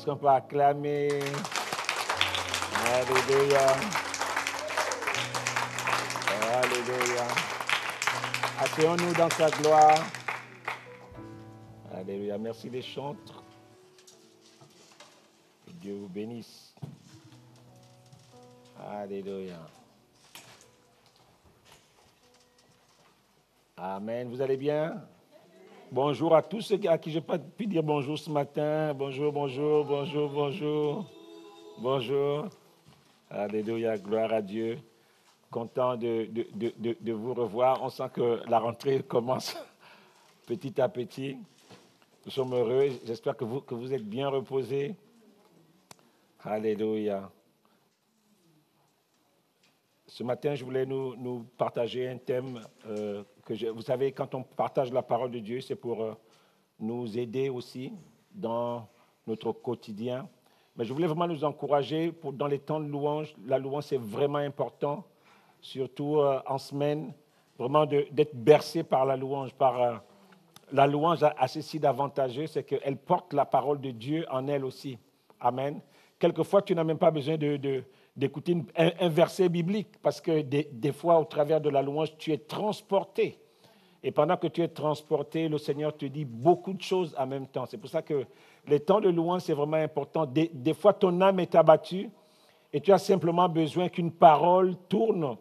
Est-ce qu'on peut acclamer? Alléluia. Alléluia. Asseyons-nous dans sa gloire. Alléluia. Merci les chantres. Que Dieu vous bénisse. Alléluia. Amen. Vous allez bien? Bonjour à tous ceux à qui je n'ai pas pu dire bonjour ce matin. Bonjour, bonjour, bonjour, bonjour. Bonjour. Alléluia. Gloire à Dieu. Content de vous revoir. On sent que la rentrée commence petit à petit. Nous sommes heureux. J'espère que vous êtes bien reposés. Alléluia. Ce matin, je voulais nous partager un thème vous savez, quand on partage la parole de Dieu, c'est pour nous aider aussi dans notre quotidien. Mais je voulais vraiment nous encourager dans les temps de louange. La louange, c'est vraiment important, surtout en semaine, vraiment d'être bercé par la louange. La louange a ceci d'avantageux, c'est qu'elle porte la parole de Dieu en elle aussi. Amen. Quelquefois, tu n'as même pas besoin d'écouter un verset biblique, parce que des fois, au travers de la louange, tu es transporté. Et pendant que tu es transporté, le Seigneur te dit beaucoup de choses en même temps. C'est pour ça que les temps de louange, c'est vraiment important. Des fois, ton âme est abattue et tu as simplement besoin qu'une parole tourne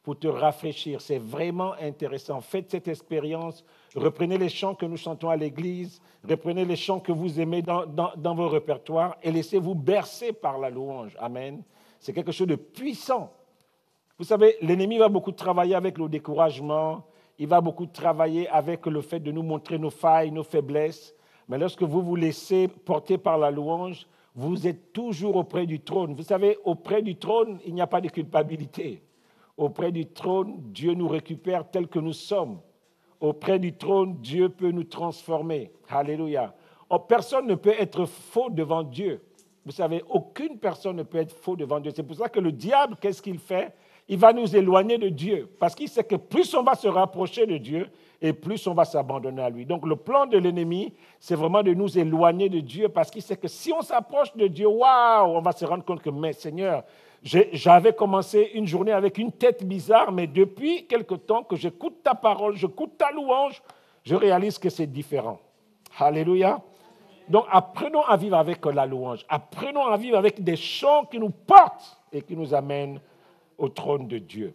pour te rafraîchir. C'est vraiment intéressant. Faites cette expérience. Reprenez les chants que nous chantons à l'église. Reprenez les chants que vous aimez dans vos répertoires et laissez-vous bercer par la louange. Amen. C'est quelque chose de puissant. Vous savez, l'ennemi va beaucoup travailler avec le découragement. Il va beaucoup travailler avec le fait de nous montrer nos failles, nos faiblesses. Mais lorsque vous vous laissez porter par la louange, vous êtes toujours auprès du trône. Vous savez, auprès du trône, il n'y a pas de culpabilité. Auprès du trône, Dieu nous récupère tels que nous sommes. Auprès du trône, Dieu peut nous transformer. Alléluia. Personne ne peut être faux devant Dieu. Vous savez, aucune personne ne peut être faux devant Dieu. C'est pour ça que le diable, qu'est-ce qu'il fait? Il va nous éloigner de Dieu. Parce qu'il sait que plus on va se rapprocher de Dieu, et plus on va s'abandonner à lui. Donc le plan de l'ennemi, c'est vraiment de nous éloigner de Dieu, parce qu'il sait que si on s'approche de Dieu, waouh, on va se rendre compte que, mais Seigneur, j'avais commencé une journée avec une tête bizarre, mais depuis quelque temps que j'écoute ta parole, j'écoute ta louange, je réalise que c'est différent. Alléluia. Donc apprenons à vivre avec la louange. Apprenons à vivre avec des chants qui nous portent et qui nous amènent au trône de Dieu.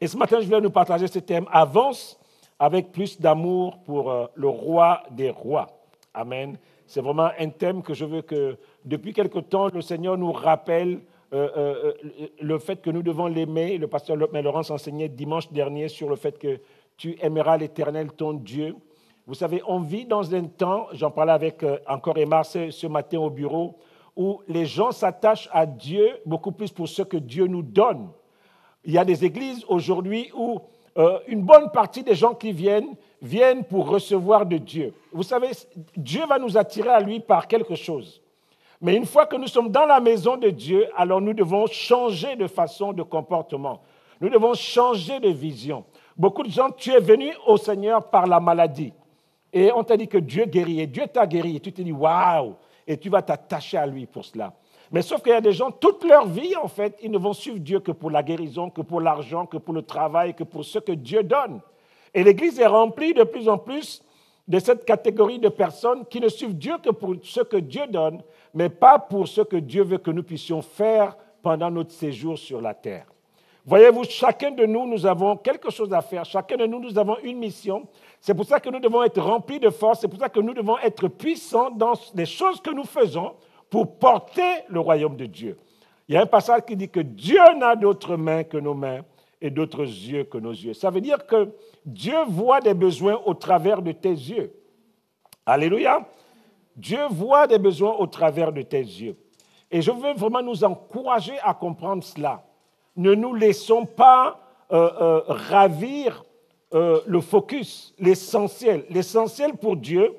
Et ce matin, je voulais nous partager ce thème. Avance avec plus d'amour pour le roi des rois. Amen. C'est vraiment un thème que je veux que, depuis quelque temps, le Seigneur nous rappelle le fait que nous devons l'aimer. Le pasteur Laurence enseignait dimanche dernier sur le fait que tu aimeras l'Éternel, ton Dieu. Vous savez, on vit dans un temps, j'en parlais avec encore Emma ce matin au bureau, où les gens s'attachent à Dieu beaucoup plus pour ce que Dieu nous donne. Il y a des églises aujourd'hui où une bonne partie des gens qui viennent pour recevoir de Dieu. Vous savez, Dieu va nous attirer à lui par quelque chose. Mais une fois que nous sommes dans la maison de Dieu, alors nous devons changer de façon de comportement. Nous devons changer de vision. Beaucoup de gens, tu es venu au Seigneur par la maladie. Et on t'a dit que Dieu guérit. Et Dieu t'a guéri. Et tu te dis, waouh! Et tu vas t'attacher à lui pour cela. Mais sauf qu'il y a des gens, toute leur vie, en fait, ils ne vont suivre Dieu que pour la guérison, que pour l'argent, que pour le travail, que pour ce que Dieu donne. Et l'Église est remplie de plus en plus de cette catégorie de personnes qui ne suivent Dieu que pour ce que Dieu donne, mais pas pour ce que Dieu veut que nous puissions faire pendant notre séjour sur la terre. Voyez-vous, chacun de nous, nous avons quelque chose à faire. Chacun de nous, nous avons une mission. C'est pour ça que nous devons être remplis de force. C'est pour ça que nous devons être puissants dans les choses que nous faisons pour porter le royaume de Dieu. Il y a un passage qui dit que Dieu n'a d'autres mains que nos mains et d'autres yeux que nos yeux. Ça veut dire que Dieu voit des besoins au travers de tes yeux. Alléluia. Dieu voit des besoins au travers de tes yeux. Et je veux vraiment nous encourager à comprendre cela. Ne nous laissons pas ravir le focus, l'essentiel. L'essentiel pour Dieu,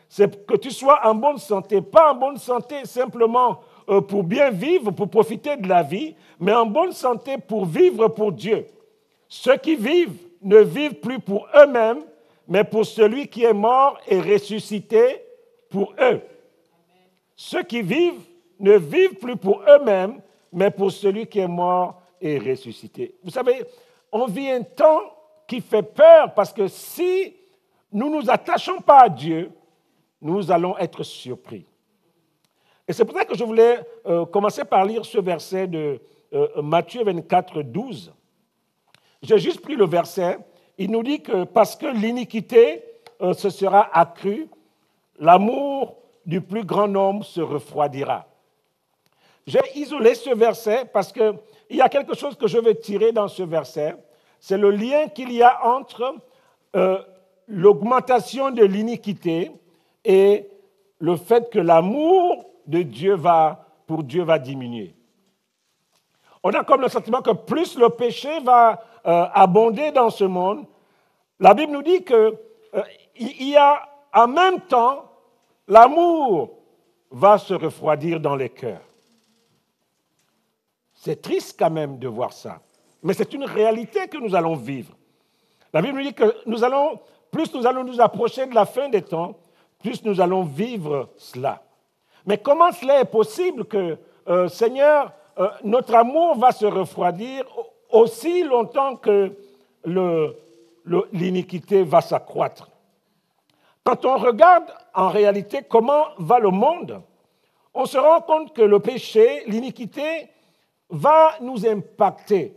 c'est que tu sois en bonne santé. Pas en bonne santé simplement pour bien vivre, pour profiter de la vie, mais en bonne santé pour vivre pour Dieu. Ceux qui vivent ne vivent plus pour eux-mêmes, mais pour celui qui est mort et ressuscité pour eux. Ceux qui vivent ne vivent plus pour eux-mêmes, mais pour celui qui est mort et ressuscité. Vous savez, on vit un temps qui fait peur parce que si nous ne nous attachons pas à Dieu, nous allons être surpris. Et c'est pour ça que je voulais commencer par lire ce verset de Matthieu 24, 12. J'ai juste pris le verset. Il nous dit que parce que l'iniquité se sera accrue, l'amour du plus grand nombre se refroidira. J'ai isolé ce verset parce qu'il y a quelque chose que je veux tirer dans ce verset. C'est le lien qu'il y a entre l'augmentation de l'iniquité et le fait que l'amour de Dieu pour Dieu va diminuer. On a comme le sentiment que plus le péché va abonder dans ce monde, la Bible nous dit qu'il y a en même temps, l'amour va se refroidir dans les cœurs. C'est triste quand même de voir ça, mais c'est une réalité que nous allons vivre. La Bible nous dit que plus nous allons nous approcher de la fin des temps, plus nous allons vivre cela. Mais comment cela est possible que, Seigneur, notre amour va se refroidir aussi longtemps que l'iniquité va s'accroître? Quand on regarde en réalité comment va le monde, on se rend compte que le péché, l'iniquité, va nous impacter.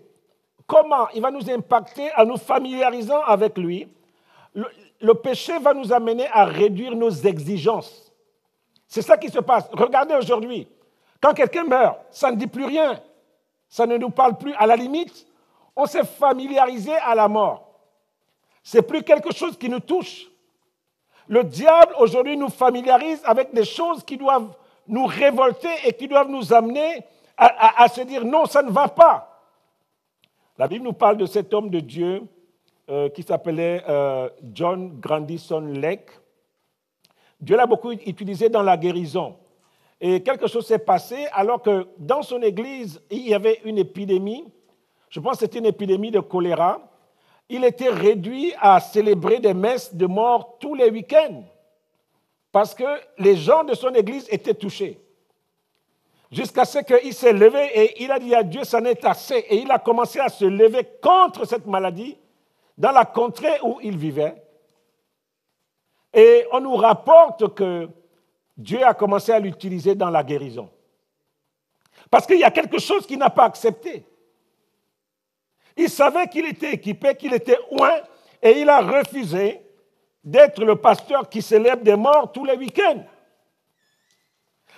Comment? Il va nous impacter en nous familiarisant avec lui. Le péché va nous amener à réduire nos exigences. C'est ça qui se passe. Regardez aujourd'hui, quand quelqu'un meurt, ça ne dit plus rien. Ça ne nous parle plus. À la limite, on s'est familiarisé à la mort. Ce n'est plus quelque chose qui nous touche. Le diable, aujourd'hui, nous familiarise avec des choses qui doivent nous révolter et qui doivent nous amener à se dire non, ça ne va pas. La Bible nous parle de cet homme de Dieu qui s'appelait John Grandison Lake. Dieu l'a beaucoup utilisé dans la guérison. Et quelque chose s'est passé alors que dans son église, il y avait une épidémie. Je pense que c'était une épidémie de choléra. Il était réduit à célébrer des messes de mort tous les week-ends parce que les gens de son église étaient touchés. Jusqu'à ce qu'il s'est levé et il a dit à Dieu, ça n'est assez. Et il a commencé à se lever contre cette maladie dans la contrée où il vivait. Et on nous rapporte que Dieu a commencé à l'utiliser dans la guérison. Parce qu'il y a quelque chose qu'il n'a pas accepté. Il savait qu'il était équipé, qu'il était oint, et il a refusé d'être le pasteur qui célèbre des morts tous les week-ends.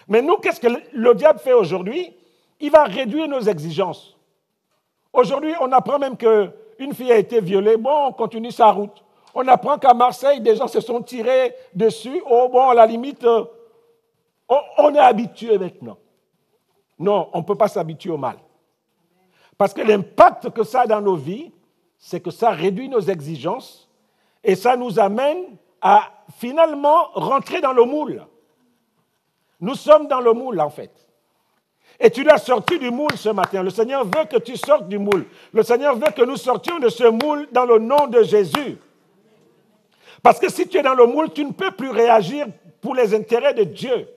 Mais nous, qu'est-ce que le diable fait aujourd'hui? Il va réduire nos exigences. Aujourd'hui, on apprend même qu'une fille a été violée. Bon, on continue sa route. On apprend qu'à Marseille, des gens se sont tirés dessus. Oh, bon, à la limite, on est habitué maintenant. Non, on ne peut pas s'habituer au mal. Parce que l'impact que ça a dans nos vies, c'est que ça réduit nos exigences et ça nous amène à finalement rentrer dans le moule. Nous sommes dans le moule, en fait. Et tu dois sortir du moule ce matin. Le Seigneur veut que tu sortes du moule. Le Seigneur veut que nous sortions de ce moule dans le nom de Jésus. Parce que si tu es dans le moule, tu ne peux plus réagir pour les intérêts de Dieu.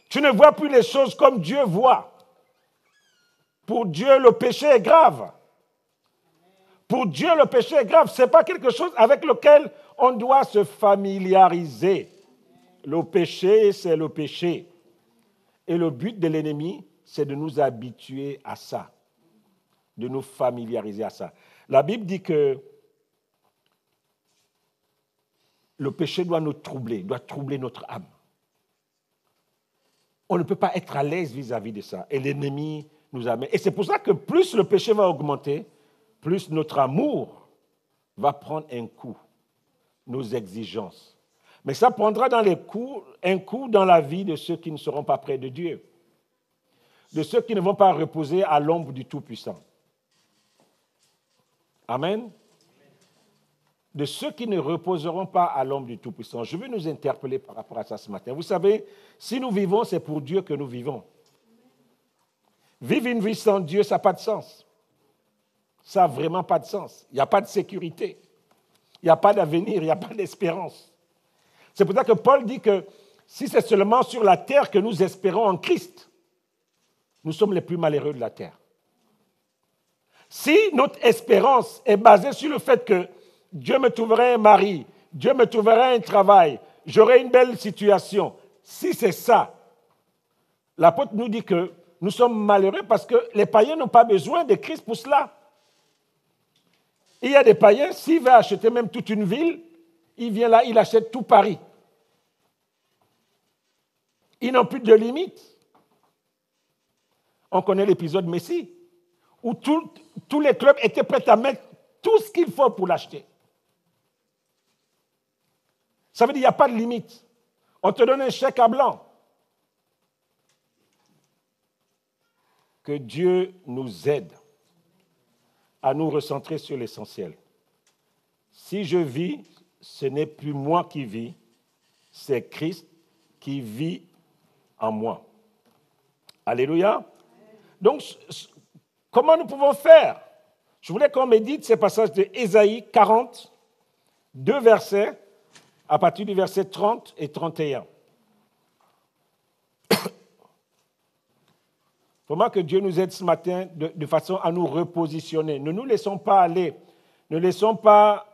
Tu ne vois plus les choses comme Dieu voit. Pour Dieu, le péché est grave. Pour Dieu, le péché est grave. Ce n'est pas quelque chose avec lequel on doit se familiariser. Le péché, c'est le péché. Et le but de l'ennemi, c'est de nous habituer à ça, de nous familiariser à ça. La Bible dit que le péché doit nous troubler, doit troubler notre âme. On ne peut pas être à l'aise vis-à-vis de ça. Et l'ennemi nous amène. Et c'est pour ça que plus le péché va augmenter, plus notre amour va prendre un coup, nos exigences. Mais ça prendra un coup dans la vie de ceux qui ne seront pas près de Dieu, de ceux qui ne vont pas reposer à l'ombre du Tout-Puissant. Amen. De ceux qui ne reposeront pas à l'ombre du Tout-Puissant. Je veux nous interpeller par rapport à ça ce matin. Vous savez, si nous vivons, c'est pour Dieu que nous vivons. Vivre une vie sans Dieu, ça n'a pas de sens. Ça n'a vraiment pas de sens. Il n'y a pas de sécurité. Il n'y a pas d'avenir, il n'y a pas d'espérance. C'est pour ça que Paul dit que si c'est seulement sur la terre que nous espérons en Christ, nous sommes les plus malheureux de la terre. Si notre espérance est basée sur le fait que Dieu me trouverait un mari, Dieu me trouverait un travail, j'aurai une belle situation, si c'est ça, l'apôtre nous dit que nous sommes malheureux parce que les païens n'ont pas besoin de Christ pour cela. Il y a des païens, s'il veut acheter même toute une ville, il vient là, il achète tout Paris. Ils n'ont plus de limites. On connaît l'épisode Messi, où tous les clubs étaient prêts à mettre tout ce qu'il faut pour l'acheter. Ça veut dire qu'il n'y a pas de limite. On te donne un chèque à blanc. Que Dieu nous aide à nous recentrer sur l'essentiel. Si je vis, ce n'est plus moi qui vis, c'est Christ qui vit en moi. Alléluia. Donc, comment nous pouvons faire? Je voulais qu'on médite ces passages de Ésaïe 40, 2 versets, à partir du verset 30 et 31. Comment que Dieu nous aide ce matin de façon à nous repositionner. Ne nous laissons pas aller. Ne laissons pas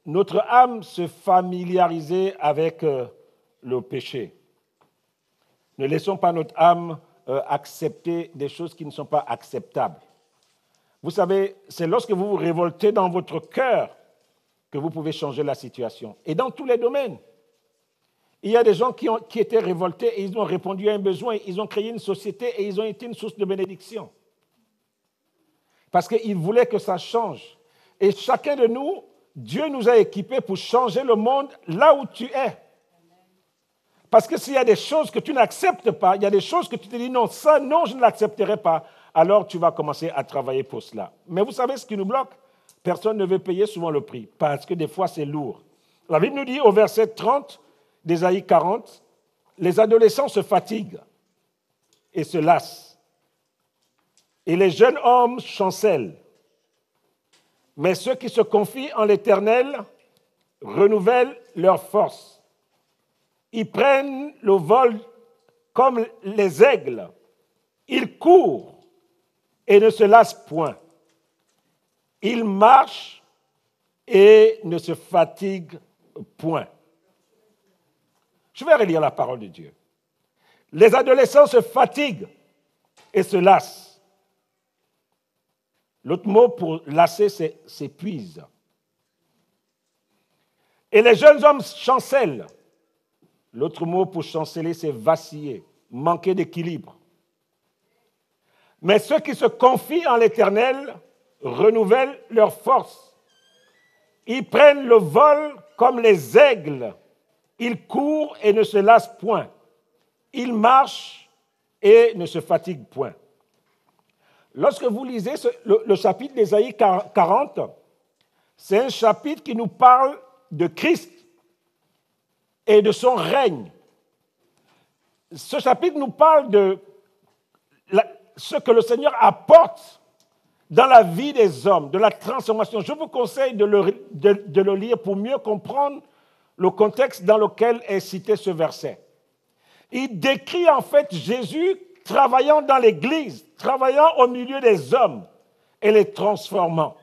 notre âme se familiariser avec le péché. Ne laissons pas notre âme accepter des choses qui ne sont pas acceptables. Vous savez, c'est lorsque vous vous révoltez dans votre cœur que vous pouvez changer la situation. Et dans tous les domaines. Il y a des gens qui étaient révoltés et ils ont répondu à un besoin. Ils ont créé une société et ils ont été une source de bénédiction. Parce qu'ils voulaient que ça change. Et chacun de nous, Dieu nous a équipés pour changer le monde là où tu es. Parce que s'il y a des choses que tu n'acceptes pas, il y a des choses que tu te dis non, ça, non, je ne l'accepterai pas, alors tu vas commencer à travailler pour cela. Mais vous savez ce qui nous bloque? Personne ne veut payer souvent le prix, parce que des fois c'est lourd. La Bible nous dit au verset 30 d'Ésaïe 40, les adolescents se fatiguent et se lassent, et les jeunes hommes chancellent. Mais ceux qui se confient en l'Éternel renouvellent leur force. Ils prennent le vol comme les aigles. Ils courent et ne se lassent point. Ils marchent et ne se fatiguent point. Je vais relire la parole de Dieu. Les adolescents se fatiguent et se lassent. L'autre mot pour lasser, c'est s'épuise. Et les jeunes hommes chancellent. L'autre mot pour chanceler, c'est vaciller, manquer d'équilibre. Mais ceux qui se confient en l'Éternel renouvellent leur force. Ils prennent le vol comme les aigles. Ils courent et ne se lassent point. Ils marchent et ne se fatiguent point. Lorsque vous lisez le chapitre d'Ésaïe 40, c'est un chapitre qui nous parle de Christ et de son règne. Ce chapitre nous parle de ce que le Seigneur apporte dans la vie des hommes, de la transformation. Je vous conseille de le lire pour mieux comprendre le contexte dans lequel est cité ce verset. Il décrit en fait Jésus travaillant dans l'Église, travaillant au milieu des hommes et les transformant.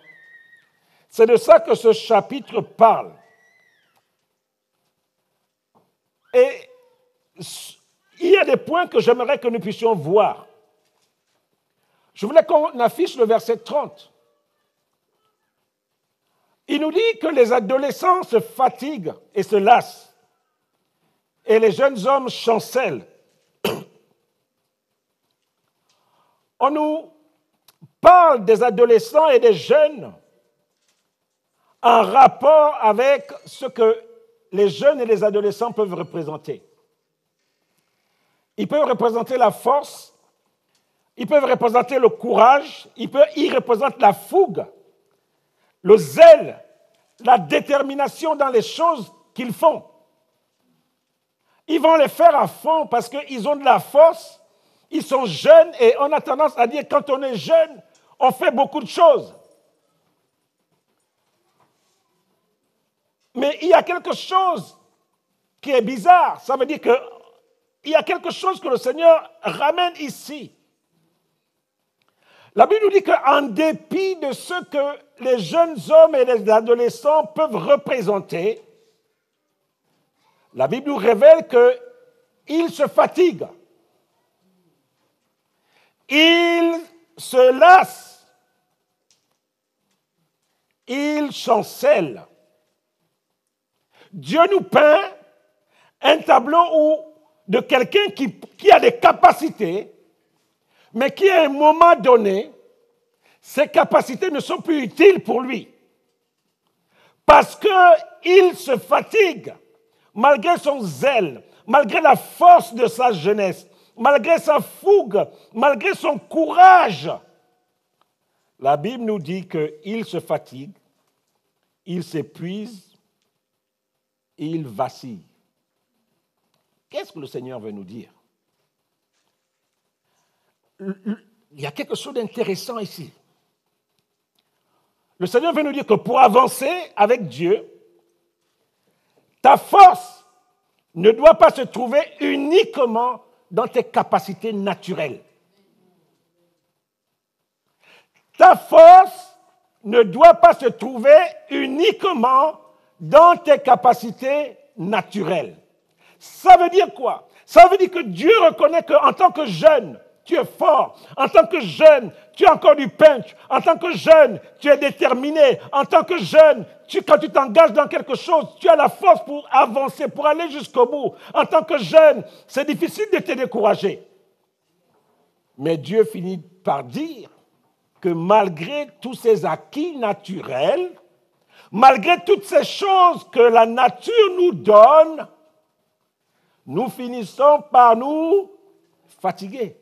C'est de ça que ce chapitre parle. Et il y a des points que j'aimerais que nous puissions voir. Je voulais qu'on affiche le verset 30. Il nous dit que les adolescents se fatiguent et se lassent, et les jeunes hommes chancellent. On nous parle des adolescents et des jeunes en rapport avec ce que les jeunes et les adolescents peuvent représenter. Ils peuvent représenter la force, ils peuvent représenter le courage, ils représentent la fougue, le zèle, la détermination dans les choses qu'ils font. Ils vont les faire à fond parce qu'ils ont de la force, ils sont jeunes et on a tendance à dire quand on est jeune, on fait beaucoup de choses. Mais il y a quelque chose qui est bizarre. Ça veut dire qu'il y a quelque chose que le Seigneur ramène ici. La Bible nous dit qu'en dépit de ce que les jeunes hommes et les adolescents peuvent représenter, la Bible nous révèle qu'ils se fatiguent. Ils se lassent. Ils chancellent. Dieu nous peint un tableau de quelqu'un qui a des capacités, mais qui à un moment donné, ces capacités ne sont plus utiles pour lui. Parce qu'il se fatigue, malgré son zèle, malgré la force de sa jeunesse, malgré sa fougue, malgré son courage. La Bible nous dit qu'il se fatigue, il s'épuise, il vacille. Qu'est-ce que le Seigneur veut nous dire? Il y a quelque chose d'intéressant ici. Le Seigneur veut nous dire que pour avancer avec Dieu, ta force ne doit pas se trouver uniquement dans tes capacités naturelles. Ta force ne doit pas se trouver uniquement dans tes capacités naturelles. Ça veut dire quoi? Ça veut dire que Dieu reconnaît qu'en tant que jeune, tu es fort. En tant que jeune, tu as encore du punch. En tant que jeune, tu es déterminé. En tant que jeune, quand tu t'engages dans quelque chose, tu as la force pour avancer, pour aller jusqu'au bout. En tant que jeune, c'est difficile de te décourager. Mais Dieu finit par dire que malgré tous ces acquis naturels, malgré toutes ces choses que la nature nous donne, nous finissons par nous fatiguer.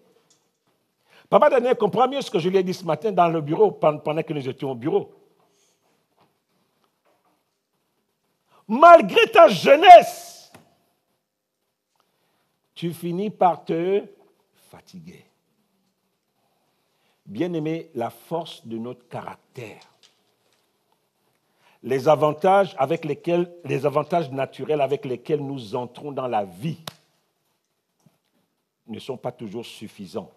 Papa Daniel comprend mieux ce que je lui ai dit ce matin dans le bureau, pendant que nous étions au bureau. Malgré ta jeunesse, tu finis par te fatiguer. Bien-aimé, la force de notre caractère, les avantages naturels avec lesquels nous entrons dans la vie ne sont pas toujours suffisants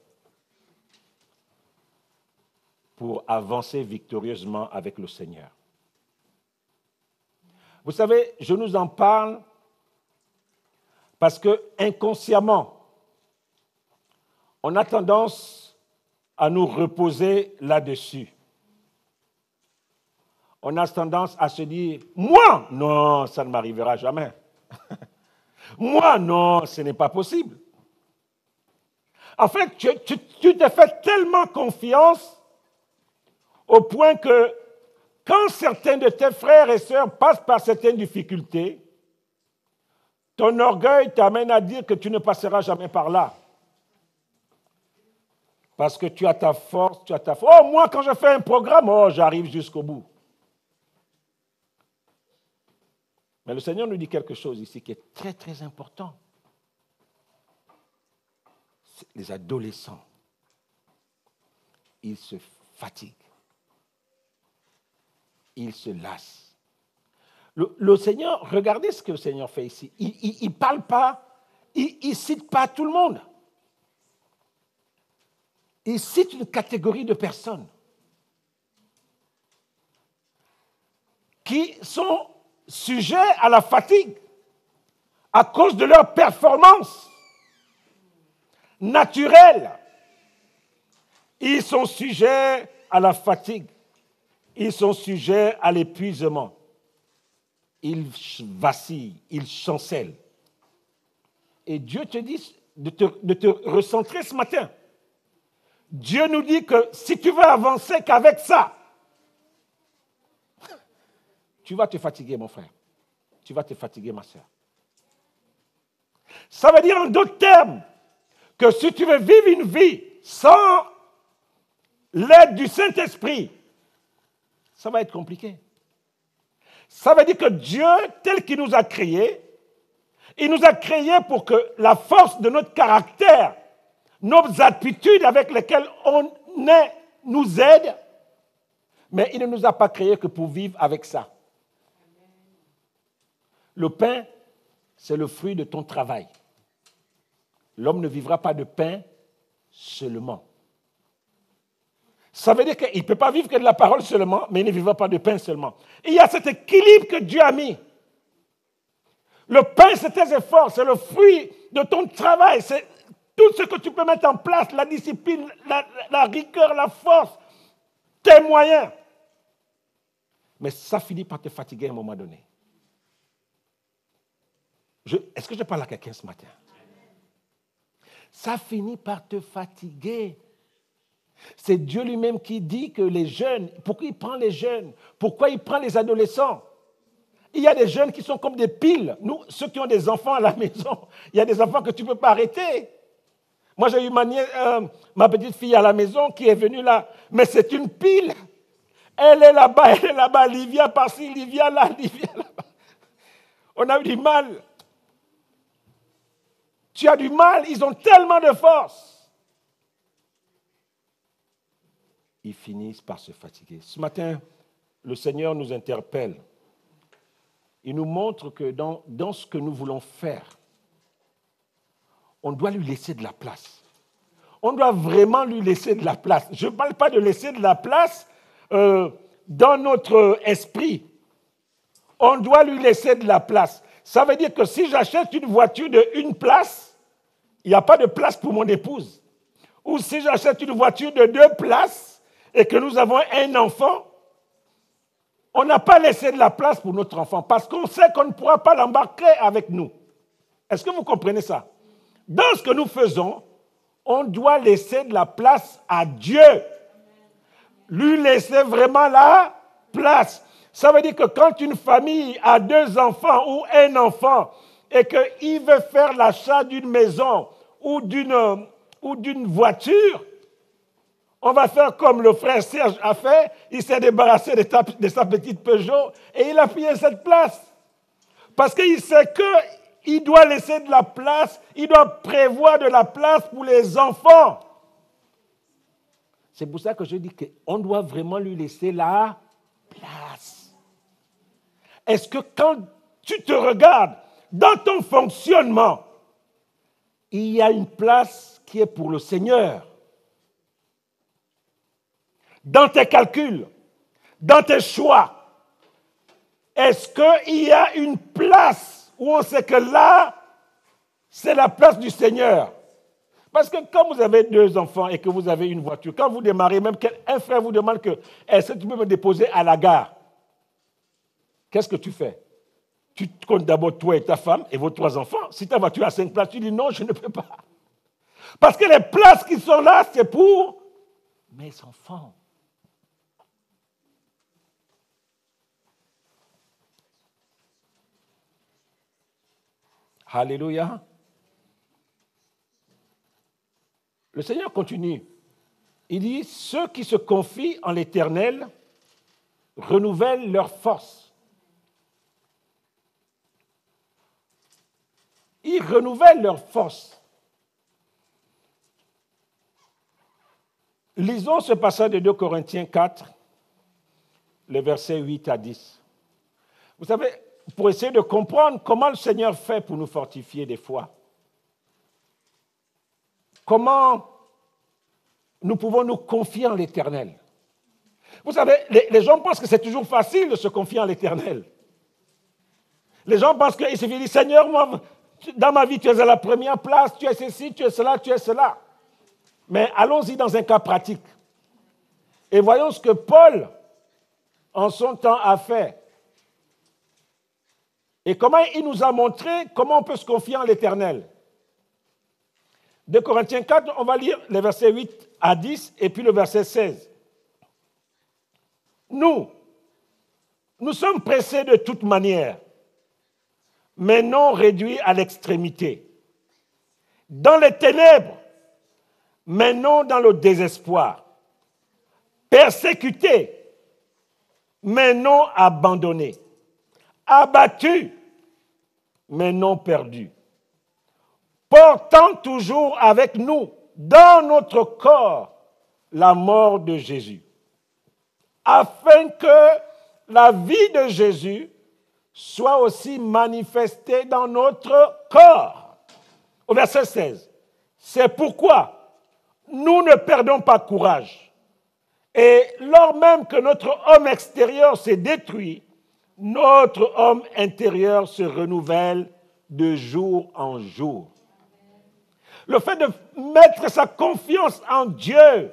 pour avancer victorieusement avec le Seigneur. Vous savez, je nous en parle parce que inconsciemment, on a tendance à nous reposer là-dessus. On a tendance à se dire, moi, non, ça ne m'arrivera jamais. Moi, non, ce n'est pas possible. En fait, tu te fais tellement confiance au point que quand certains de tes frères et sœurs passent par certaines difficultés, ton orgueil t'amène à dire que tu ne passeras jamais par là. Parce que tu as ta force, Oh, moi, quand je fais un programme, j'arrive jusqu'au bout. Mais le Seigneur nous dit quelque chose ici qui est très, très important. Les adolescents, ils se fatiguent. Ils se lassent. Le Seigneur, regardez ce que le Seigneur fait ici. Il ne parle pas, il ne cite pas tout le monde. Il cite une catégorie de personnes qui sont sujets à la fatigue à cause de leur performance naturelle. Ils sont sujets à la fatigue. Ils sont sujets à l'épuisement. Ils vacillent, ils chancellent. Et Dieu te dit de te recentrer ce matin. Dieu nous dit que si tu veux avancer qu'avec ça, tu vas te fatiguer, mon frère. Tu vas te fatiguer, ma soeur. Ça veut dire en d'autres termes que si tu veux vivre une vie sans l'aide du Saint-Esprit, ça va être compliqué. Ça veut dire que Dieu, tel qu'il nous a créés, il nous a créés pour que la force de notre caractère, nos aptitudes avec lesquelles on est, nous aide, mais il ne nous a pas créés que pour vivre avec ça. Le pain c'est le fruit de ton travail. L'homme ne vivra pas de pain seulement. Ça veut dire qu'il ne peut pas vivre que de la parole seulement, mais il ne vivra pas de pain seulement. Il y a cet équilibre que Dieu a mis. Le pain, c'est tes efforts, c'est le fruit de ton travail, c'est tout ce que tu peux mettre en place, la discipline, la rigueur, la force, tes moyens. Mais ça finit par te fatiguer à un moment donné. Est-ce que je parle à quelqu'un ce matin? Ça finit par te fatiguer. C'est Dieu lui-même qui dit que les jeunes, pourquoi il prend les jeunes? Pourquoi il prend les adolescents? Il y a des jeunes qui sont comme des piles. Nous, ceux qui ont des enfants à la maison, il y a des enfants que tu ne peux pas arrêter. Moi, j'ai eu ma petite fille à la maison qui est venue là. Mais c'est une pile. Elle est là-bas, Livia par-ci, Livia là, Livia là-bas. On a eu du mal. Tu as du mal, ils ont tellement de force. Ils finissent par se fatiguer. Ce matin, le Seigneur nous interpelle. Il nous montre que dans ce que nous voulons faire, on doit lui laisser de la place. On doit vraiment lui laisser de la place. Je ne parle pas de laisser de la place dans notre esprit. On doit lui laisser de la place. Ça veut dire que si j'achète une voiture de une place, il n'y a pas de place pour mon épouse. Ou si j'achète une voiture de 2 places et que nous avons un enfant, on n'a pas laissé de la place pour notre enfant parce qu'on sait qu'on ne pourra pas l'embarquer avec nous. Est-ce que vous comprenez ça? Dans ce que nous faisons, on doit laisser de la place à Dieu. Lui laisser vraiment la place. Ça veut dire que quand une famille a 2 enfants ou un enfant et qu'il veut faire l'achat d'une maison ou d'une voiture, on va faire comme le frère Serge a fait. Il s'est débarrassé de sa petite Peugeot et il a payé cette place. Parce qu'il sait qu'il doit laisser de la place, il doit prévoir de la place pour les enfants. C'est pour ça que je dis qu'on doit vraiment lui laisser la place. Est-ce que quand tu te regardes dans ton fonctionnement, il y a une place qui est pour le Seigneur? Dans tes calculs, dans tes choix, est-ce qu'il y a une place où on sait que là, c'est la place du Seigneur? Parce que quand vous avez 2 enfants et que vous avez une voiture, quand vous démarrez, même qu'un frère vous demande que est-ce que tu peux me déposer à la gare? Qu'est-ce que tu fais? Tu comptes d'abord toi et ta femme et vos 3 enfants. Si ta voiture a 5 places, tu dis non, je ne peux pas. Parce que les places qui sont là, c'est pour mes enfants. Alléluia. Le Seigneur continue. Il dit, ceux qui se confient en l'Éternel renouvellent leur force. Ils renouvellent leur force. Lisons ce passage de 2 Corinthiens 4, les versets 8 à 10. Vous savez, pour essayer de comprendre comment le Seigneur fait pour nous fortifier des fois. Comment nous pouvons nous confier en l'Éternel. Vous savez, les gens pensent que c'est toujours facile de se confier en l'Éternel. Les gens pensent qu'il suffit de dire, Seigneur, moi, dans ma vie, tu es à la première place, tu es ceci, tu es cela, tu es cela. Mais allons-y dans un cas pratique. Et voyons ce que Paul, en son temps, a fait. Et comment il nous a montré comment on peut se confier en l'Éternel. 2 Corinthiens 4, on va lire les versets 8 à 10 et puis le verset 16. Nous sommes pressés de toute manière, mais non réduits à l'extrémité. Dans les ténèbres, mais non dans le désespoir. Persécutés, mais non abandonnés. Abattus, mais non perdus. Portant toujours avec nous, dans notre corps, la mort de Jésus, afin que la vie de Jésus soit aussi manifesté dans notre corps. Au verset 16. C'est pourquoi nous ne perdons pas courage. Et lors même que notre homme extérieur s'est détruit, notre homme intérieur se renouvelle de jour en jour. Le fait de mettre sa confiance en Dieu,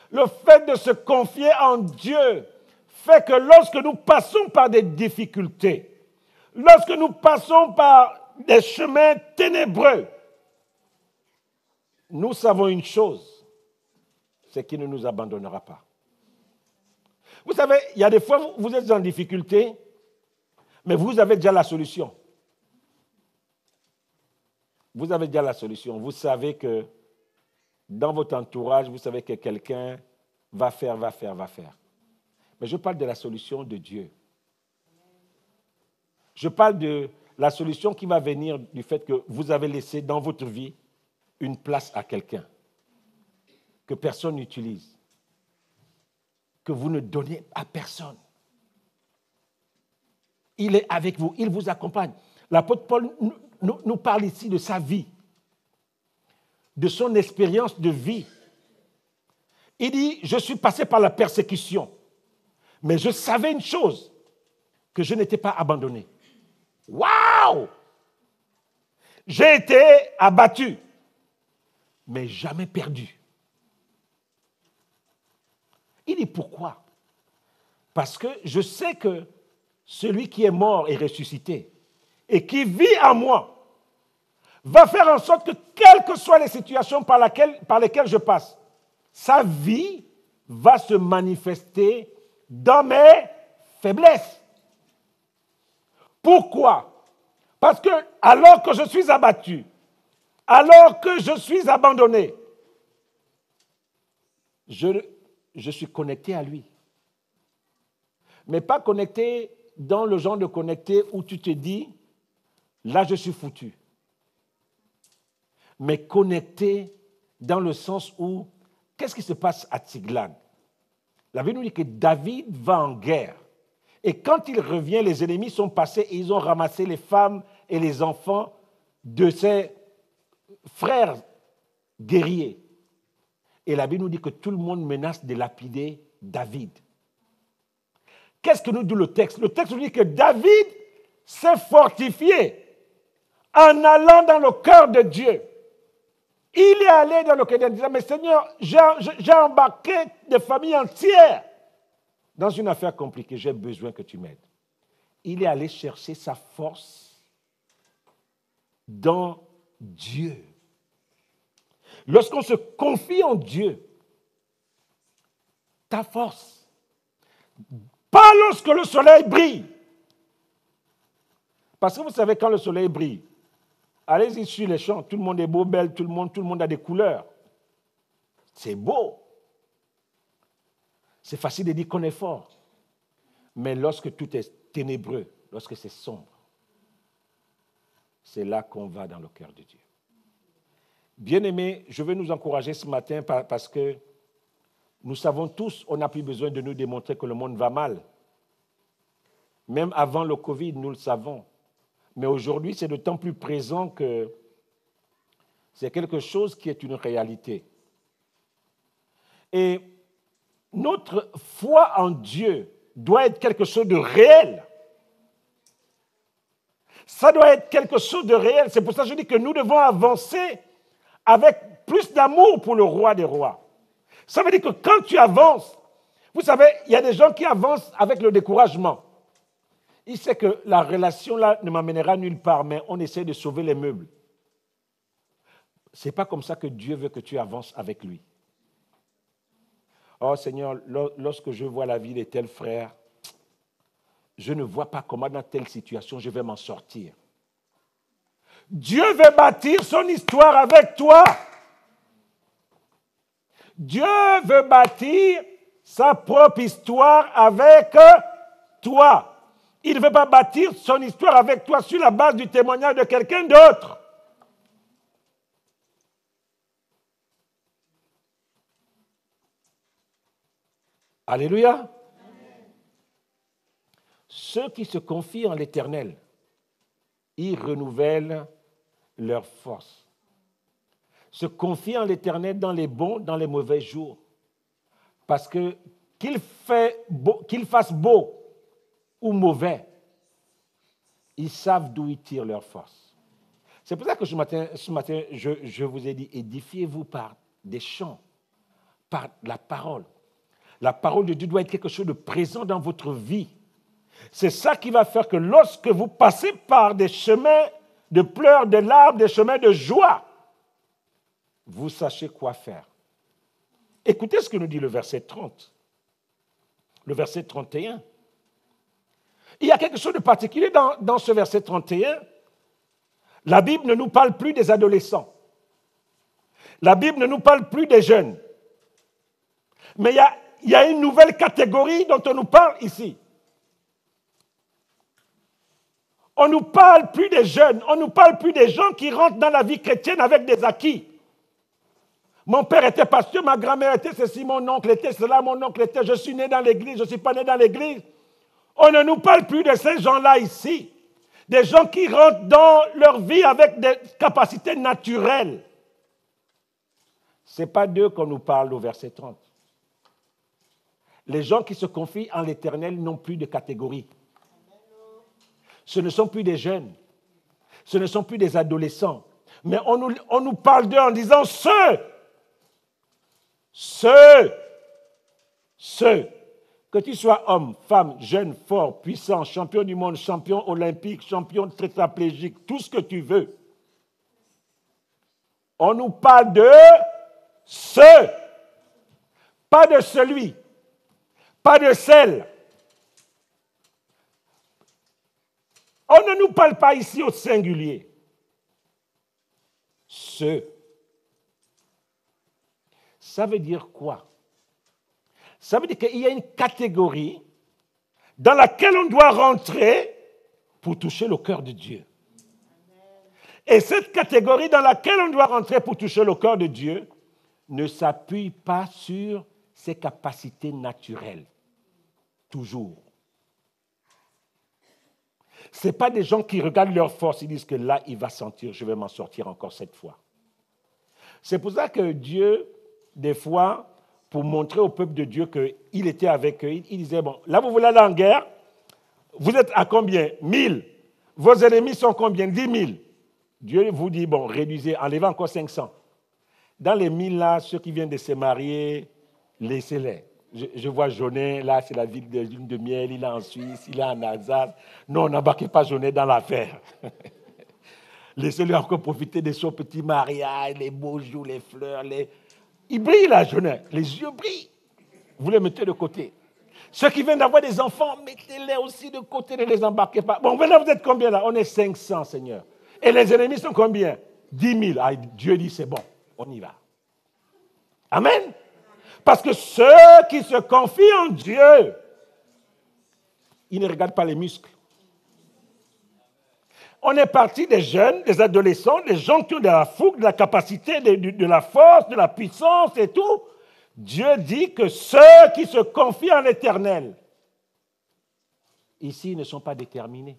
le fait de se confier en Dieu, fait que lorsque nous passons par des difficultés, lorsque nous passons par des chemins ténébreux, nous savons une chose, c'est qu'il ne nous abandonnera pas. Vous savez, il y a des fois, vous êtes en difficulté, mais vous avez déjà la solution. Vous avez déjà la solution. Vous savez que dans votre entourage, vous savez que quelqu'un va faire. Mais je parle de la solution de Dieu. Je parle de la solution qui va venir du fait que vous avez laissé dans votre vie une place à quelqu'un que personne n'utilise, que vous ne donnez à personne. Il est avec vous, il vous accompagne. L'apôtre Paul nous parle ici de sa vie, de son expérience de vie. Il dit, je suis passé par la persécution, mais je savais une chose, que je n'étais pas abandonné. Waouh! J'ai été abattu, mais jamais perdu. Il dit pourquoi? Parce que je sais que celui qui est mort et ressuscité et qui vit en moi va faire en sorte que, quelles que soient les situations par lesquelles je passe, sa vie va se manifester dans mes faiblesses. Pourquoi? Parce que alors que je suis abattu, alors que je suis abandonné, je suis connecté à lui. Mais pas connecté dans le genre de connecté où tu te dis, là je suis foutu. Mais connecté dans le sens où, qu'est-ce qui se passe à Tziklag? La Bible nous dit que David va en guerre. Et quand il revient, les ennemis sont passés et ils ont ramassé les femmes et les enfants de ses frères guerriers. Et la Bible nous dit que tout le monde menace de lapider David. Qu'est-ce que nous dit le texte? Le texte nous dit que David s'est fortifié en allant dans le cœur de Dieu. Il est allé dans le cœur de Dieu en disant, mais Seigneur, j'ai embarqué des familles entières dans une affaire compliquée, j'ai besoin que tu m'aides. Il est allé chercher sa force dans Dieu. Lorsqu'on se confie en Dieu, ta force, pas lorsque le soleil brille. Parce que vous savez, quand le soleil brille, allez-y sur les champs, tout le monde est beau, belle, tout le monde a des couleurs. C'est beau. C'est facile de dire qu'on est fort. Mais lorsque tout est ténébreux, lorsque c'est sombre, c'est là qu'on va dans le cœur de Dieu. Bien-aimés, je veux nous encourager ce matin parce que nous savons tous, on n'a plus besoin de nous démontrer que le monde va mal. Même avant le Covid, nous le savons. Mais aujourd'hui, c'est d'autant plus présent que c'est quelque chose qui est une réalité. Et notre foi en Dieu doit être quelque chose de réel. Ça doit être quelque chose de réel. C'est pour ça que je dis que nous devons avancer avec plus d'amour pour le roi des rois. Ça veut dire que quand tu avances, vous savez, il y a des gens qui avancent avec le découragement. Il sait que la relation là ne m'amènera nulle part, mais on essaie de sauver les meubles. Ce n'est pas comme ça que Dieu veut que tu avances avec lui. Oh Seigneur, lorsque je vois la vie de tel frère, je ne vois pas comment dans telle situation je vais m'en sortir. Dieu veut bâtir son histoire avec toi. Dieu veut bâtir sa propre histoire avec toi. Il ne veut pas bâtir son histoire avec toi sur la base du témoignage de quelqu'un d'autre. Alléluia. ceux qui se confient en l'Éternel, ils renouvellent leur force. Se confier en l'Éternel dans les bons, dans les mauvais jours. Parce que qu'il fasse beau ou mauvais, ils savent d'où ils tirent leur force. C'est pour ça que ce matin je vous ai dit, édifiez-vous par des chants, par la parole. La parole de Dieu doit être quelque chose de présent dans votre vie. C'est ça qui va faire que lorsque vous passez par des chemins de pleurs, de larmes, des chemins de joie, vous sachez quoi faire. Écoutez ce que nous dit le verset 30. Le verset 31. Il y a quelque chose de particulier dans ce verset 31. La Bible ne nous parle plus des adolescents. La Bible ne nous parle plus des jeunes. Mais il y a une nouvelle catégorie dont on nous parle ici. On ne nous parle plus des jeunes, on ne nous parle plus des gens qui rentrent dans la vie chrétienne avec des acquis. Mon père était pasteur, ma grand-mère était ceci, mon oncle était cela, mon oncle était, je suis né dans l'église, je ne suis pas né dans l'église. On ne nous parle plus de ces gens-là ici. Des gens qui rentrent dans leur vie avec des capacités naturelles. Ce n'est pas d'eux qu'on nous parle au verset 30. Les gens qui se confient en l'Éternel n'ont plus de catégorie. Ce ne sont plus des jeunes. Ce ne sont plus des adolescents. Mais on nous parle d'eux en disant ceux, que tu sois homme, femme, jeune, fort, puissant, champion du monde, champion olympique, champion tétraplégique, tout ce que tu veux. On nous parle de ceux, pas de celui, pas de celle. On ne nous parle pas ici au singulier. Ceux. Ça veut dire quoi? Ça veut dire qu'il y a une catégorie dans laquelle on doit rentrer pour toucher le cœur de Dieu. Et cette catégorie dans laquelle on doit rentrer pour toucher le cœur de Dieu ne s'appuie pas sur ses capacités naturelles. Toujours. Ce n'est pas des gens qui regardent leur force et disent que là, il va sentir, je vais m'en sortir encore cette fois. C'est pour ça que Dieu, des fois, pour montrer au peuple de Dieu qu'il était avec eux, il disait, bon, là vous voulez aller en guerre, vous êtes à combien? 1000. Vos ennemis sont combien? 10 000. Dieu vous dit, bon, réduisez, enlevez encore 500. Dans les 1000 là, ceux qui viennent de se marier, laissez-les. Je vois Jaunet, là, c'est la ville de lune de miel, il est en Suisse, il est en Alsace. Non, n'embarquez pas Jaunet dans l'affaire. Laissez-le encore profiter de son petit mariage, les beaux jours, les fleurs, Il brille là, Jaunet, les yeux brillent. Vous les mettez de côté. Ceux qui viennent d'avoir des enfants, mettez-les aussi de côté, ne les embarquez pas. Bon, maintenant vous êtes combien là? On est 500, Seigneur. Et les ennemis sont combien? 10 000. Ah, Dieu dit, c'est bon, on y va. Amen. Parce que ceux qui se confient en Dieu, ils ne regardent pas les muscles. On est parti des jeunes, des adolescents, des gens qui ont de la fougue, de la capacité, de la force, de la puissance et tout. Dieu dit que ceux qui se confient en l'Éternel, ici, ne sont pas déterminés.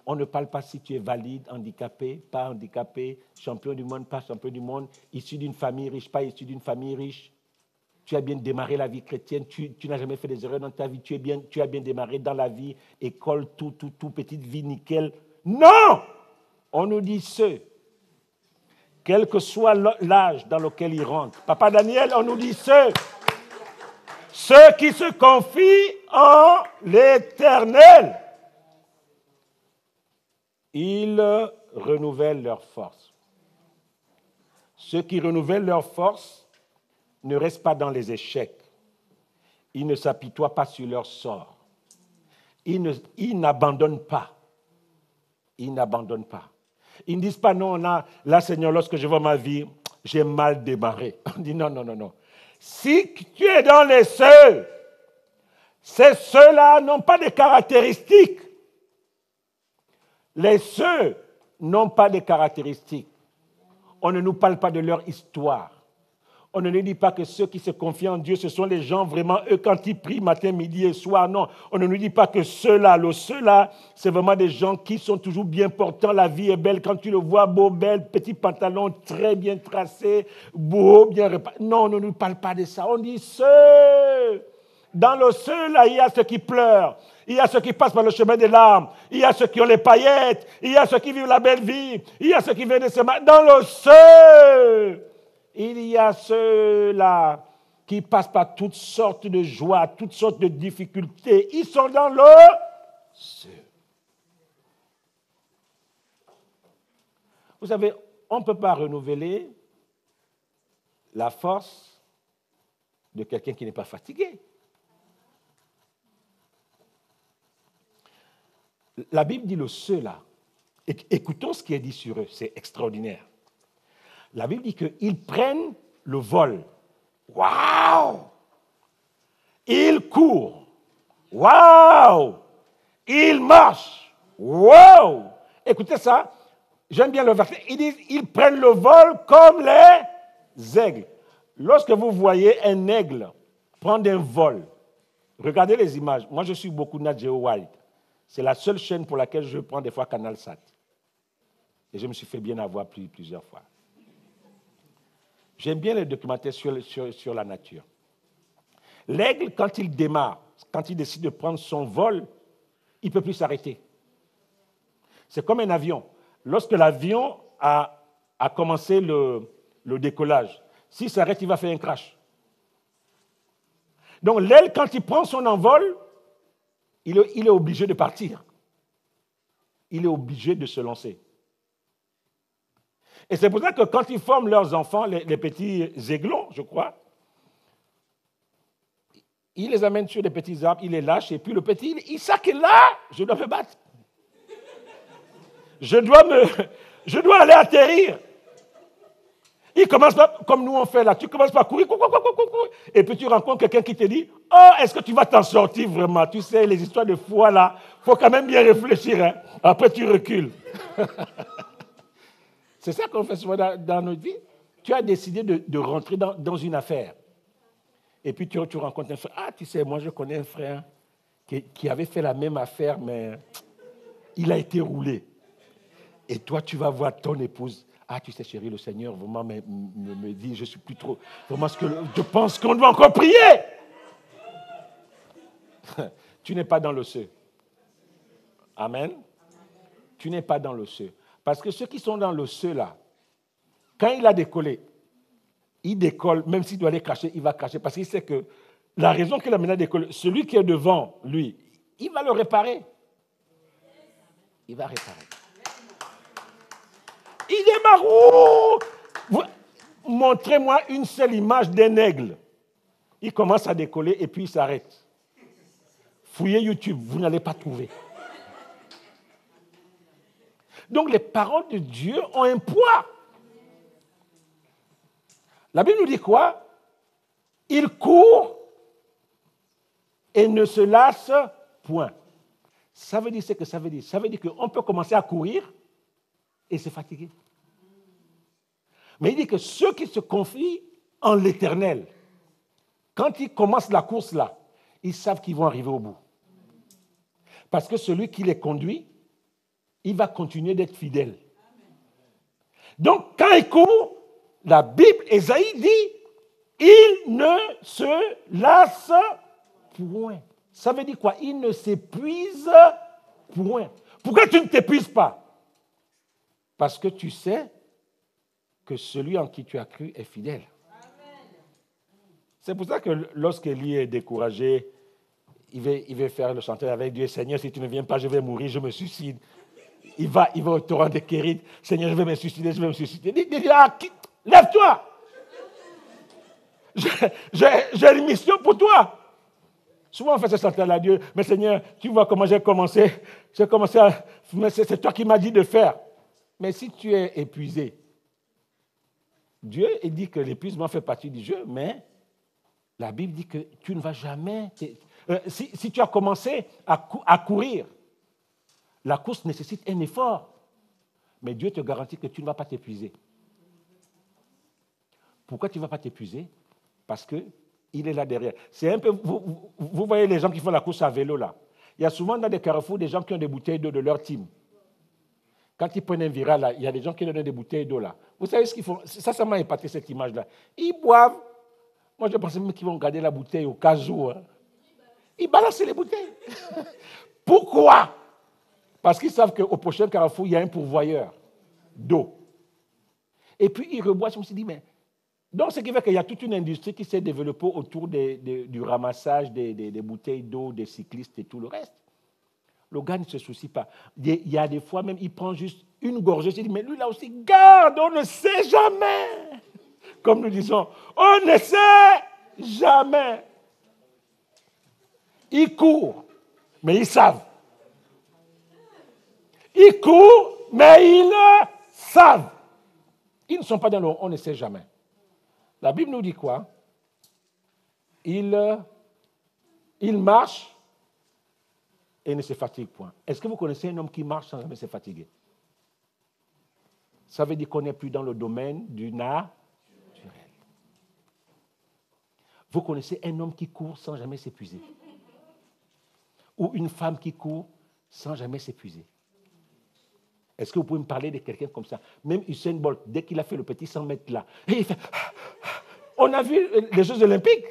On ne parle pas si tu es valide, handicapé, pas handicapé, champion du monde, pas champion du monde, issu d'une famille riche, pas issu d'une famille riche. Tu as bien démarré la vie chrétienne, tu n'as jamais fait des erreurs dans ta vie, tu as bien démarré dans la vie, école, tout, petite vie, nickel. Non! On nous dit ceux, quel que soit l'âge dans lequel ils rentrent. Papa Daniel, on nous dit ceux qui se confient en l'Éternel. Ils renouvellent leur force. Ceux qui renouvellent leur force ne restent pas dans les échecs. Ils ne s'apitoient pas sur leur sort. Ils n'abandonnent pas. Ils n'abandonnent pas. Ils ne disent pas, non, là, Seigneur, lorsque je vois ma vie, j'ai mal démarré. On dit, non. Si tu es dans les ceux, ceux-là n'ont pas de caractéristiques. Les ceux n'ont pas de caractéristiques. On ne nous parle pas de leur histoire. On ne nous dit pas que ceux qui se confient en Dieu, ce sont les gens vraiment, eux, quand ils prient matin, midi et soir. Non, on ne nous dit pas que ceux-là, ceux-là, c'est vraiment des gens qui sont toujours bien portants. La vie est belle. Quand tu le vois, beau, belle, petit pantalon très bien tracé, beau, bien réparé. Non, on ne nous parle pas de ça. On dit ceux. Dans le ceux-là, il y a ceux qui pleurent. Il y a ceux qui passent par le chemin des larmes. Il y a ceux qui ont les paillettes. Il y a ceux qui vivent la belle vie. Il y a ceux qui viennent de se marier. Dans le ceux. Il y a ceux-là qui passent par toutes sortes de joies, toutes sortes de difficultés. Ils sont dans le ceux. Vous savez, on ne peut pas renouveler la force de quelqu'un qui n'est pas fatigué. La Bible dit le ceux-là. Écoutons ce qui est dit sur eux, c'est extraordinaire. La Bible dit qu'ils prennent le vol. Waouh! Ils courent. Waouh! Ils marchent. Waouh! Écoutez ça. J'aime bien le verset. Ils disent, ils prennent le vol comme les aigles. Lorsque vous voyez un aigle prendre un vol, regardez les images. Moi, je suis beaucoup Nat Geo Wild. C'est la seule chaîne pour laquelle je prends des fois Canal Sat. Et je me suis fait bien avoir plusieurs fois. J'aime bien les documentaires sur la nature. L'aigle, quand il démarre, quand il décide de prendre son vol, il ne peut plus s'arrêter. C'est comme un avion. Lorsque l'avion a commencé le décollage, s'il s'arrête, il va faire un crash. Donc l'aile, quand il prend son envol, il est obligé de partir. Il est obligé de se lancer. Et c'est pour ça que quand ils forment leurs enfants, les petits aiglons, je crois, ils les amènent sur des petits arbres, ils les lâchent, et puis le petit, il sait que là, je dois me battre. Je dois aller atterrir. Il commence pas, comme nous on fait là, tu commences par courir, et puis tu rencontres quelqu'un qui te dit, oh, est-ce que tu vas t'en sortir vraiment? Tu sais, les histoires de foi là, il faut quand même bien réfléchir. Hein? Après, tu recules. C'est ça qu'on fait souvent dans notre vie. Tu as décidé de rentrer dans une affaire. Et puis tu rencontres un frère. Ah, tu sais, moi je connais un frère qui avait fait la même affaire, mais il a été roulé. Et toi, tu vas voir ton épouse. Ah, tu sais, chérie, le Seigneur vraiment me dit, je suis plus trop... Vraiment, je pense qu'on doit encore prier. Tu n'es pas dans le ceux. Amen. Tu n'es pas dans le ceux. Parce que ceux qui sont dans le ceux là, quand il a décollé, il décolle, même s'il doit aller cracher, il va cracher. Parce qu'il sait que la raison qu'il a mené à décoller, celui qui est devant lui, il va le réparer. Il va réparer. Il démarre. Montrez-moi une seule image d'un aigle. Il commence à décoller et puis il s'arrête. Fouillez YouTube, vous n'allez pas trouver. Donc les paroles de Dieu ont un poids. La Bible nous dit quoi? Il court et ne se lasse point. Ça veut dire ce que ça veut dire. Ça veut dire qu'on peut commencer à courir et se fatiguer. Mais il dit que ceux qui se confient en l'Éternel, quand ils commencent la course là, ils savent qu'ils vont arriver au bout. Parce que celui qui les conduit, il va continuer d'être fidèle. Donc, quand il court, la Bible, Ésaïe dit, il ne se lasse point. Ça veut dire quoi? Il ne s'épuise point. Pourquoi tu ne t'épuises pas? Parce que tu sais que celui en qui tu as cru est fidèle. C'est pour ça que lorsqu'Élie est découragé, il veut faire le chanteur avec Dieu. Seigneur, si tu ne viens pas, je vais mourir, je me suicide. Il va au torrent de Kérit. Seigneur, je vais me suicider, je vais me suicider. Dis, lève-toi. J'ai une mission pour toi. Souvent, on fait ce chanteur à Dieu. Mais Seigneur, tu vois comment j'ai commencé. Mais c'est toi qui m'as dit de faire. Mais si tu es épuisé, Dieu dit que l'épuisement fait partie du jeu, mais la Bible dit que tu ne vas jamais... Si tu as commencé à courir, la course nécessite un effort. Mais Dieu te garantit que tu ne vas pas t'épuiser. Pourquoi tu ne vas pas t'épuiser? Parce qu'il est là derrière. C'est un peu, vous voyez les gens qui font la course à vélo là. Il y a souvent dans des carrefours des gens qui ont des bouteilles d'eau de leur team. Quand ils prennent un virage là, il y a des gens qui donnent des bouteilles d'eau là. Vous savez ce qu'ils font? Ça m'a épaté cette image-là. Ils boivent. Moi, je pensais même qu'ils vont garder la bouteille au cas où. Hein. Ils balancent les bouteilles. Pourquoi? Parce qu'ils savent qu'au prochain carrefour, il y a un pourvoyeur d'eau. Et puis, ils reboivent. Je me suis dit, mais... Donc, ce qui fait qu'il y a toute une industrie qui s'est développée autour du ramassage des bouteilles d'eau, des cyclistes et tout le reste. Le gars ne se soucie pas. Il y a des fois même, il prend juste une gorgée. Il dit, mais lui là aussi, garde, on ne sait jamais. Comme nous disons, on ne sait jamais. Ils courent, mais ils savent. Ils courent, mais ils le savent. Ils ne sont pas dans le on ne sait jamais. La Bible nous dit quoi? Ils marchent et ne se fatiguent point. Est-ce que vous connaissez un homme qui marche sans jamais se fatiguer? Ça veut dire qu'on n'est plus dans le domaine du naturel. Vous connaissez un homme qui court sans jamais s'épuiser? Ou une femme qui court sans jamais s'épuiser? Est-ce que vous pouvez me parler de quelqu'un comme ça? Même Usain Bolt, dès qu'il a fait le petit 100 mètres là, et il fait... On a vu les Jeux olympiques.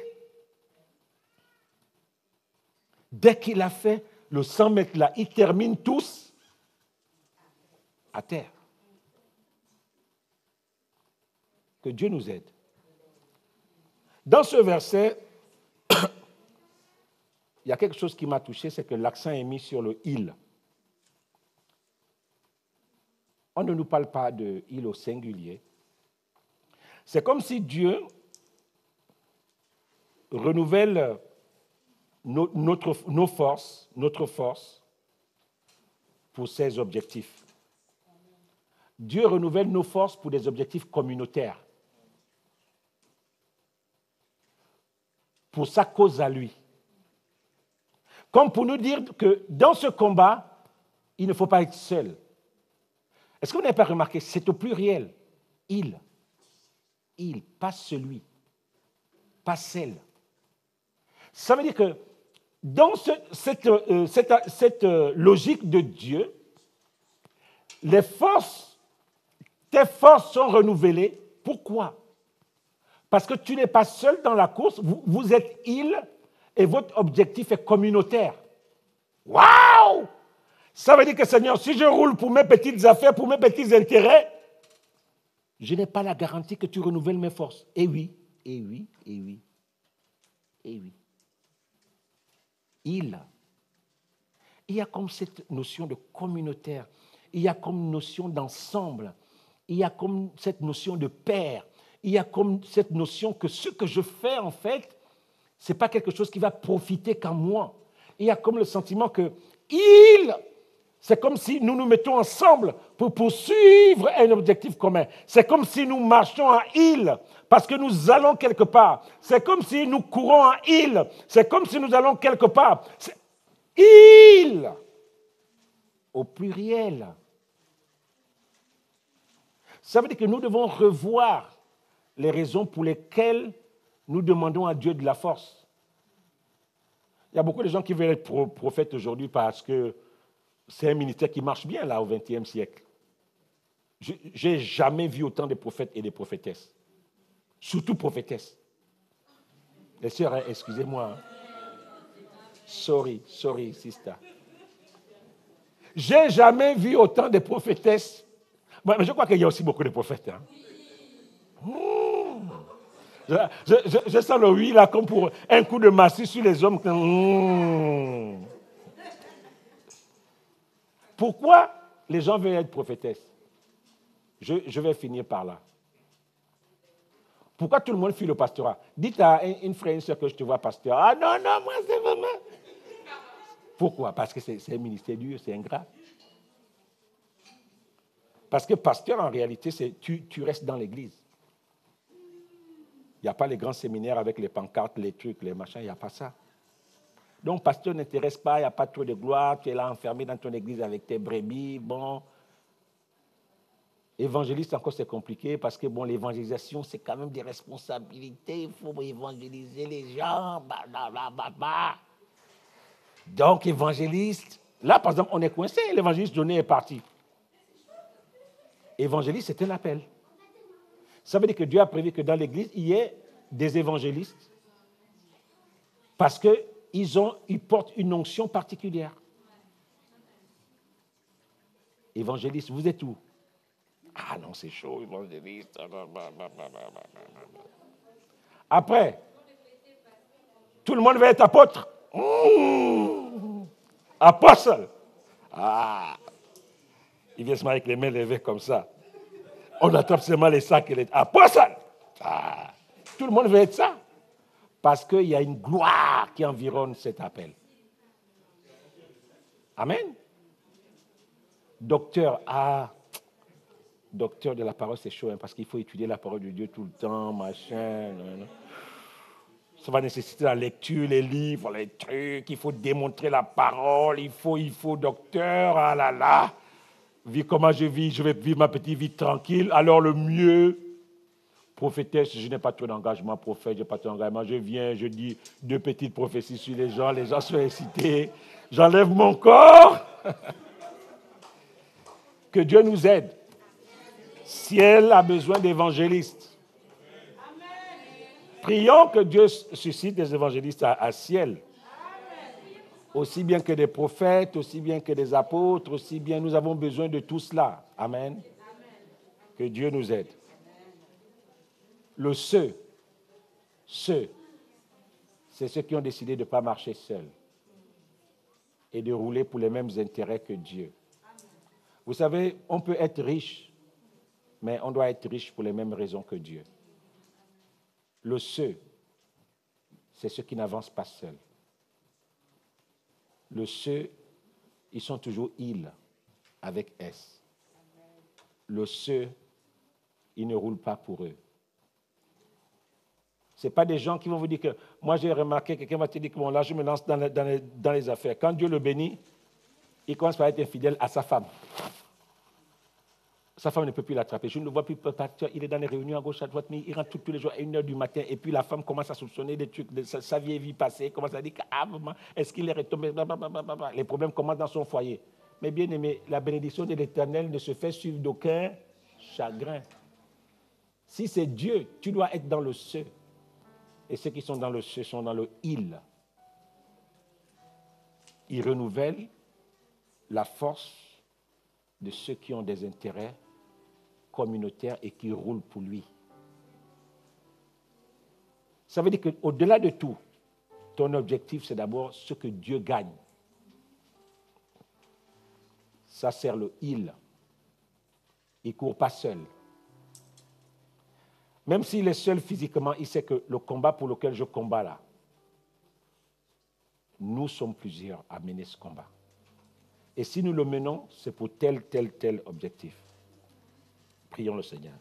Dès qu'il a fait le 100 mètres là, ils terminent tous à terre. Que Dieu nous aide. Dans ce verset, il y a quelque chose qui m'a touché, c'est que l'accent est mis sur le « il ». On ne nous parle pas de « il » au singulier. C'est comme si Dieu renouvelle nos forces, notre force pour ses objectifs. Dieu renouvelle nos forces pour des objectifs communautaires, pour sa cause à lui. Comme pour nous dire que dans ce combat, il ne faut pas être seul. Est-ce que vous n'avez pas remarqué? C'est au pluriel. Il, pas celui, pas celle. Ça veut dire que dans cette logique de Dieu, tes forces sont renouvelées. Pourquoi? Parce que tu n'es pas seul dans la course, vous êtes il et votre objectif est communautaire. Waouh! Ça veut dire que Seigneur, si je roule pour mes petites affaires, pour mes petits intérêts, je n'ai pas la garantie que tu renouvelles mes forces. Eh oui, eh oui, eh oui, eh oui. Il y a comme cette notion de communautaire, il y a comme notion d'ensemble, il y a comme cette notion de pair, il y a comme cette notion que ce que je fais en fait, ce n'est pas quelque chose qui va profiter qu'à moi. Il y a comme le sentiment que c'est comme si nous nous mettons ensemble pour poursuivre un objectif commun. C'est comme si nous marchons en il parce que nous allons quelque part. C'est comme si nous courons en il. C'est comme si nous allons quelque part. Il au pluriel. Ça veut dire que nous devons revoir les raisons pour lesquelles nous demandons à Dieu de la force. Il y a beaucoup de gens qui veulent être prophètes aujourd'hui parce que c'est un ministère qui marche bien là au XXe siècle. Je n'ai jamais vu autant de prophètes et de prophétesses. Surtout prophétesses. Les sœurs, hein, excusez-moi. Sorry, sister. J'ai jamais vu autant de prophétesses. Mais je crois qu'il y a aussi beaucoup de prophètes. Hein. Je sens le oui là comme pour un coup de massue sur les hommes. Pourquoi les gens veulent être prophétesses? Je vais finir par là. Pourquoi tout le monde fuit le pastorat? Dites à une frère, une soeur que je te vois pasteur. Ah non, moi c'est vraiment... Pourquoi? Parce que c'est un ministère dur, c'est ingrat. Parce que pasteur, en réalité, c'est tu restes dans l'église. Il n'y a pas les grands séminaires avec les pancartes, les trucs, les machins, il n'y a pas ça. Donc, pasteur n'intéresse pas, il n'y a pas trop de gloire, tu es là enfermé dans ton église avec tes brebis, bon. Évangéliste, encore, c'est compliqué parce que, bon, l'évangélisation, c'est quand même des responsabilités. Il faut évangéliser les gens. Donc, évangéliste, là, par exemple, on est coincé. L'évangéliste donné est parti. Évangéliste, c'est un appel. Ça veut dire que Dieu a prévu que dans l'Église, il y ait des évangélistes parce qu'ils portent une onction particulière. Évangéliste, vous êtes où? Ah non, c'est chaud, évangéliste. Après, tout le monde va être apôtre. Apostle. Ah, il vient se mettre avec les mains levées comme ça. On attrape seulement les sacs et les... Apostle. Ah, tout le monde veut être ça. Parce qu'il y a une gloire qui environne cet appel. Amen. Docteur, docteur de la parole, c'est chaud, hein, parce qu'il faut étudier la parole de Dieu tout le temps, machin. Non. Ça va nécessiter la lecture, les livres, les trucs, il faut démontrer la parole, il faut, docteur, ah là là. Vu comment je vis, je vais vivre ma petite vie tranquille, alors le mieux, prophétesse, je n'ai pas trop d'engagement, prophète, je n'ai pas trop d'engagement, je viens, je dis 2 petites prophéties sur les gens sont excités, j'enlève mon corps. Que Dieu nous aide. Ciel a besoin d'évangélistes. Prions que Dieu suscite des évangélistes à ciel. Aussi bien que des prophètes, aussi bien que des apôtres, aussi bien nous avons besoin de tout cela. Amen. Que Dieu nous aide. Le c'est ceux qui ont décidé de ne pas marcher seuls et de rouler pour les mêmes intérêts que Dieu. Vous savez, on peut être riche, mais on doit être riche pour les mêmes raisons que Dieu. Le c'est ceux qui n'avancent pas seuls. Le ils sont toujours ils, avec S. Le ils ne roulent pas pour eux. Ce n'est pas des gens qui vont vous dire que, moi j'ai remarqué, quelqu'un va te dire que bon, là je me lance dans les affaires. Quand Dieu le bénit, il commence par être infidèle à sa femme. Sa femme ne peut plus l'attraper. Je ne le vois plus partir. Il est dans les réunions à gauche, à droite, mais il rentre tous les jours à 1h du matin. Et puis la femme commence à soupçonner des trucs de sa vieille vie passée. Commence à dire maman, est-ce qu'il est retombé? Les problèmes commencent dans son foyer. Mais bien aimé, la bénédiction de l'Éternel ne se fait suivre d'aucun chagrin. Si c'est Dieu, tu dois être dans le ce. Et ceux qui sont dans le ce sont dans le il. Il renouvelle la force de ceux qui ont des intérêts communautaires et qui roulent pour lui. Ça veut dire qu'au-delà de tout, ton objectif, c'est d'abord ce que Dieu gagne. Ça sert le il. Il ne court pas seul. Même s'il est seul physiquement, il sait que le combat pour lequel je combats là, nous sommes plusieurs à mener ce combat. Et si nous le menons, c'est pour tel objectif. Prions le Seigneur.